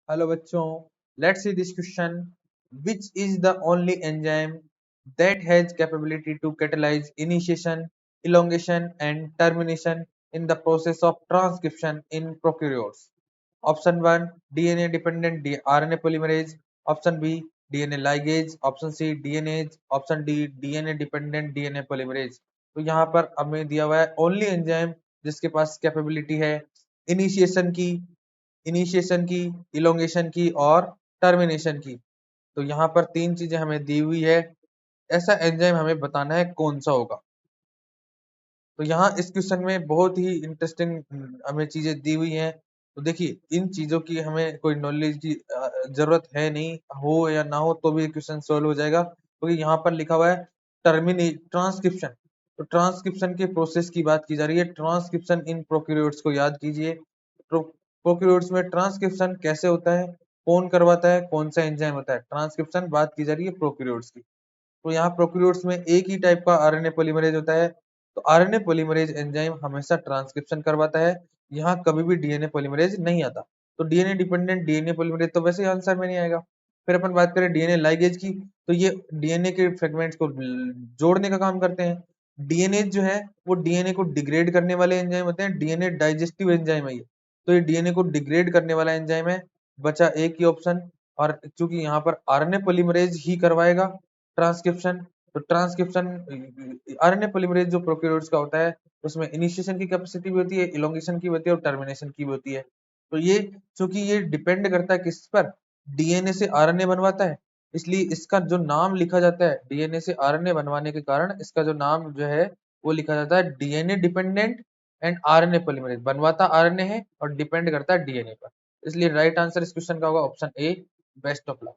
Hello बच्चों, let's see this question. Which is the only enzyme that has capability to catalyse initiation, elongation and termination in the process of transcription in prokaryotes? Option 1, DNA dependent RNA polymerase. Option B, DNA ligase. Option C, DNase. Option D, DNA dependent DNA polymerase. तो यहाँ पर हमें दिया हुआ है only enzyme जिसके पास capability है initiation की, इलोंगेशन की और टर्मिनेशन की। तो यहाँ पर तीन चीजें हमें दी हुई है, ऐसा एंजाइम हमें बताना है कौन सा होगा। तो यहाँ इस क्वेश्चन में बहुत ही इंटरेस्टिंग हमें चीजें दी हुई हैं। तो देखिए, इन चीजों की हमें कोई नॉलेज की जरूरत है नहीं, हो या ना हो तो भी क्वेश्चन सोल्व हो जाएगा, क्योंकि यहाँ पर लिखा हुआ है ट्रांसक्रिप्शन। तो ट्रांसक्रिप्शन के प्रोसेस की बात की जा रही है। ट्रांसक्रिप्शन इन प्रोकैरियोट्स को याद कीजिए। प्रोकैरियोट्स में ट्रांसक्रिप्शन कैसे होता है, कौन करवाता है, कौन सा एंजाइम होता है। ट्रांसक्रिप्शन बात की जा रही है प्रोकैरियोट्स की। तो यहाँ प्रोकैरियोट्स में एक ही टाइप का आरएनए पॉलीमरेज होता है। तो आरएनए पॉलीमरेज एंजाइम हमेशा ट्रांसक्रिप्शन करवाता है, यहाँ कभी भी डीएनए पॉलीमरेज नहीं आता। तो डीएनए डिपेंडेंट डीएनए पॉलीमरेज तो वैसे ही आंसर में नहीं आएगा। फिर अपन बात करें डीएनए लाइगेज की, तो ये डीएनए के फ्रेगमेंट्स को जोड़ने का काम करते हैं। डीएनए जो है वो डीएनए को डिग्रेड करने वाले एंजाइम होते हैं, डीएनए डाइजेस्टिव एंजाइम है ये। तो ये डीएनए को डिग्रेड करने वाला एंजाइम है। बचा एक ही ऑप्शन, और चूंकि यहाँ पर आरएनए पॉलीमरेज ही करवाएगा ट्रांसक्रिप्शन, तो ट्रांसक्रिप्शन आरएनए पॉलीमरेज जो प्रोकैरियोट्स का होता है उसमें इनिशिएशन की कैपेसिटी भी होती है, इलोंगेशन की भी होती है और टर्मिनेशन की भी होती है। तो ये चूंकि ये डिपेंड करता है किस पर, डीएनए से आरएनए बनवाता है, इसलिए इसका जो नाम लिखा जाता है डीएनए से आरएनए बनवाने के कारण इसका जो नाम जो है वो लिखा जाता है DNA dependent and RNA polymerase. बनवाता आरएनए है और डिपेंड करता है डीएनए पर, इसलिए राइट आंसर इस क्वेश्चन का होगा option A. Best of luck.